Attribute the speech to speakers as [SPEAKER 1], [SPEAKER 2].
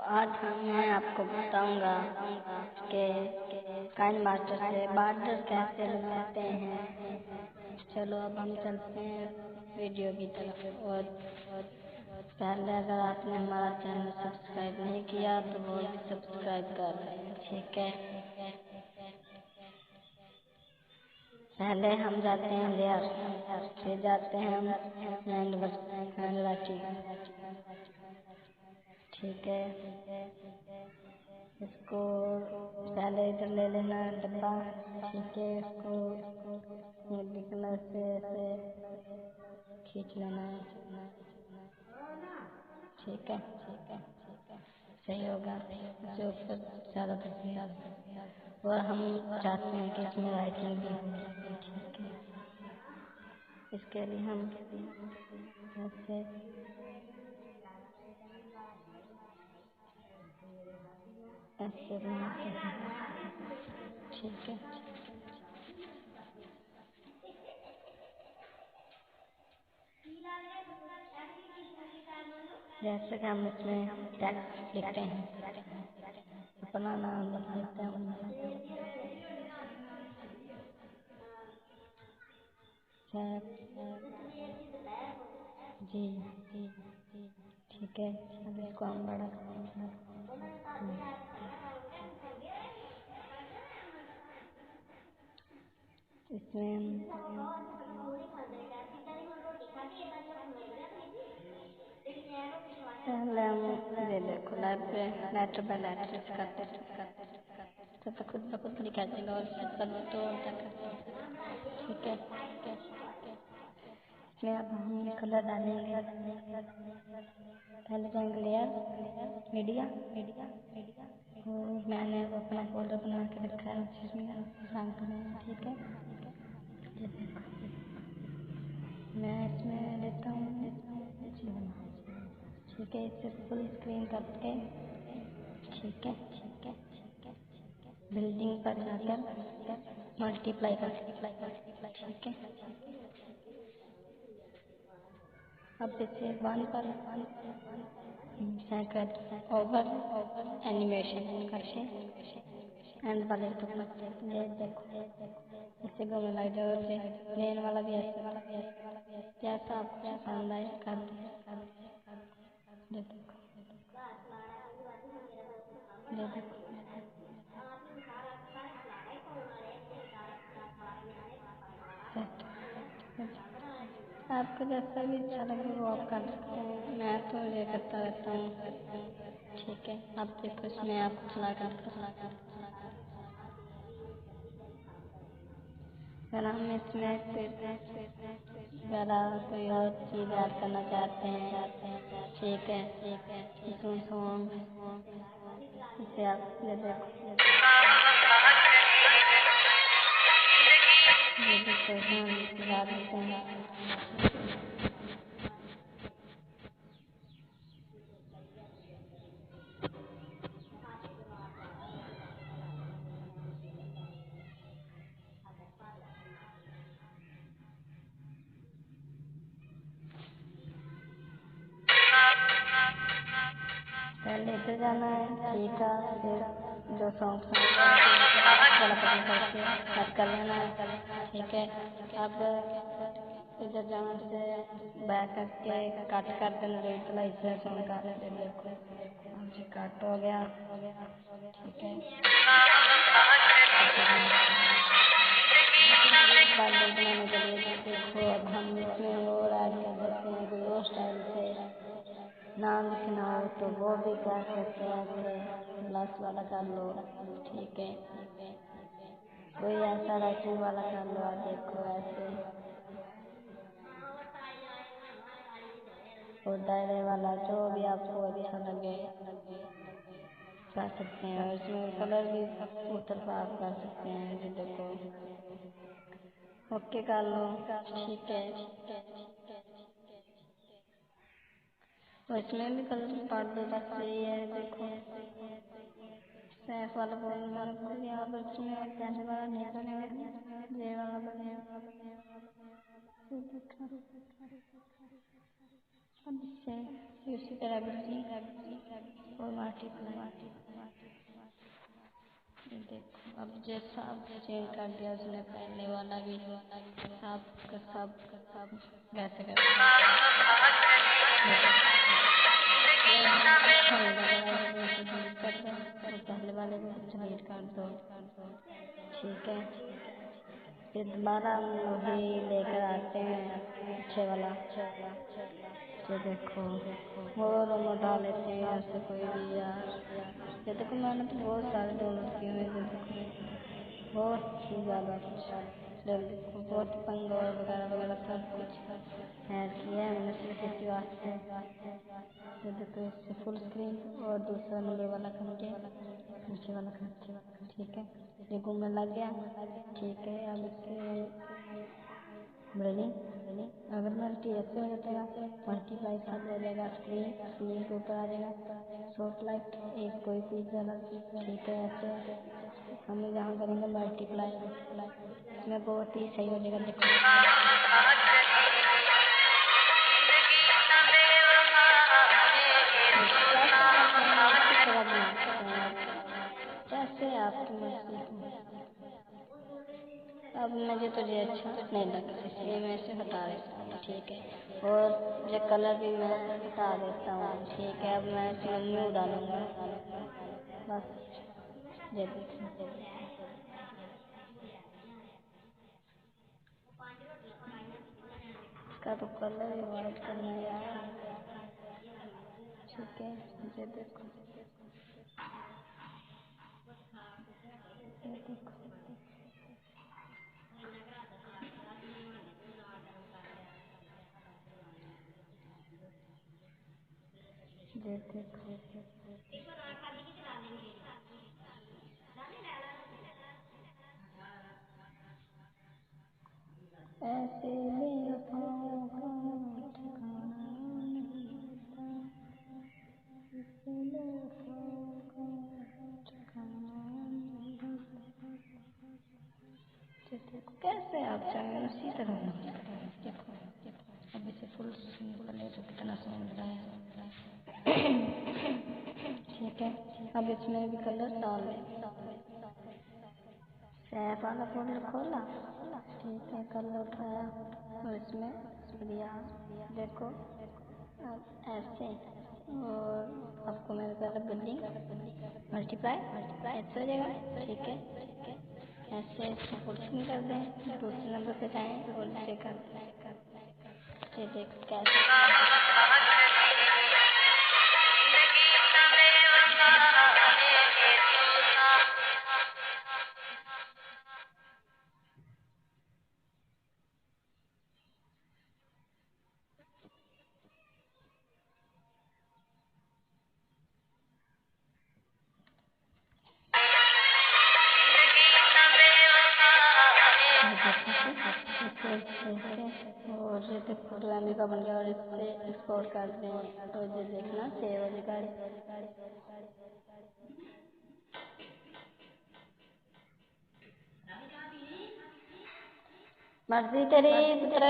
[SPEAKER 1] आज मैं आपको बताऊंगा कि काइन मास्टर से बॉर्डर कैसे बनाते हैं। चलो अब हम चलते हैं वीडियो की तरफ। और पहले अगर आपने हमारा चैनल सब्सक्राइब नहीं किया तो वो भी सब्सक्राइब कर लें, ठीक है। पहले हम जाते हैं लेयर, फिर जाते हैं हम हैंडराइटिंग, ठीक है। इसको पहले इधर ले लेना डब्बा, ठीक है। इसको नीले कलर से ऐसे खींच लेना, ठीक है। सही होगा, जो ऊपर ज़्यादा तस्वीर। और हम चाहते हैं कि इसमें राइटिंग भी हो, ठीक है। इसके लिए हम ऐसे ऐसे बनाते हैं, ठीक है। जैसे कि हम इसमें टेक्स्ट लिखते हैं, अपना नाम लिख लेते हैं, जी, ठीक है। अब इसको हम बड़ा इसमें पहले हम ये देखो लेटर बाय लेटर करते तो खुद ब खुद लिखा जाएगा। और तो ठीक है। इसमें अब हम कलर डालेंगे। पहले जाएंगे लेयर मीडिया, और मैंने वो अपना फोल्डर बना के रखा है जिसमें रंग करेंगे, ठीक है। ये देखो मैं इसमें लेता हूँ, ठीक है। इसे फुल स्क्रीन करके, ठीक है। बिल्डिंग पर जाकर मल्टीप्लाई कर, ठीक है। अब इसे 1 पर सेकंड ओवर एनिमेशन करके एंड वाले तो ये देखो इसे घूमने लग जाओ। प्लेन वाला भी ऐसे जैसा आपको पसंद आए कर दो। ये देखो आपको जैसा भी अच्छा लगे वो आप कर सकते हैं। मैं तो ये करता रहता हूँ, ठीक है। अब देखो इसमें आप चला कर अगर हम इसमें कोई और चीज़ ऐड करना चाहते हैं, ठीक है। इसमें सॉन्ग इसे आप ये देखो लगा देते हैं। पहले इधर जाना है, ठीक है। फिर जो सॉन्ग कट कर लेना है, ठीक है। अब इधर जाना से बैक करके कट कर देना, तो इसे सॉन्ग का देखो अब कट हो गया, ठीक है। बनाने के लिए देखो अब हम इसमें और ऐड कर देते हैं कोई और स्टाइल से नाम लिखना हो तो वो भी कर सकते हैं, प्लस वाला कर लो, ठीक है। कोई ऐसा राइटिंग वाला कर लो, आप देखो ऐसे। और दायरे वाला जो भी आपको अच्छा लगे कर सकते हैं। और इसमें कलर भी उतर आप कर सकते हैं, जो देखो ओके कर लो, ठीक है। तो इसमें भी कलर पाट दो, बस यही है। देखो सैफ वाला बोल मैंने बोल दिया, अब इसमें पहले वाला नहीं बनेगा, ये वाला बनेगा। अब इससे उसी तरह और देखो अब जैसा आप चेंज कर दिया उसने पहले वाला भी सब वैसे कर पहले वाले को डिलीट कर दो। ठीक है, फिर दोबारा हम वही लेकर आते हैं अच्छे वाला। तो देखो और हम उठा लेते हैं ऐसे कोई भी यार। ये देखो मैंने तो बहुत सारे डाउनलोड किए हुए हैं, बहुत ही ज़्यादा कुछ देखो बहुत पंगा वगैरह वगैरह सब कुछ ऐड किया है मैंने सिर्फ इसी वास्ते। तो देखो इससे फुल स्क्रीन और दूसरा नंबर वाला करके नीचे वाला करके, ठीक है ये घूमने लग गया। ठीक है, अब इसके अगर मल्टी ऐसे हो जाएगा, मल्टीप्लाई सब हो जाएगा, स्क्रीन के ऊपर आ जाएगा शॉर्ट लाइट एक कोई चीज़ वाला। ठीक है, ऐसे हम जहाँ करेंगे मल्टीप्लाई इसमें बहुत ही सही हो जाएगा। देखो जैसे आपकी मर्जी। अब मुझे तो ये अच्छा नहीं लगा इसलिए मैं इसे हटा देता हूँ। ठीक है, और ये कलर भी मैं हटा देता हूँ। ठीक है, अब मैं इसमें न्यू डालूंगा बस। ये देखिए इसका तो कलर ही वाइट करना है यार। ठीक है, ये देखो ये देखो ऐसे बेवफाओं का ठिकाना नहीं होता, ऐसे बेवफाओं का ठिकाना नहीं होता। देखो कैसे आप चाहें उसी तरह डांस करें। देखो अब इसे फुल स्क्रीन पर ले तो कितना साउंड रहा है। ठीक है, अब इसमें भी कलर डाल दें। सैफ वाला फोल्डर खोला, ठीक है कलर उठाया और इसमें दिया। देखो अब ऐसे, और आपको मैंने पहले बिल्डिंग मल्टीप्लाई ऐसे हो जाएगा। ठीक है, ऐसे इसको फुल स्क्रीन कर दें, दूसरे नंबर पे जाएं और इसे कर दें। ये देखो कैसे और ये देखो ड्रामे का बन गया और इससे एक्सपोर्ट कर दें तो ये देखना सेव हो जाएगा। मर्जी तेरी पुत्र।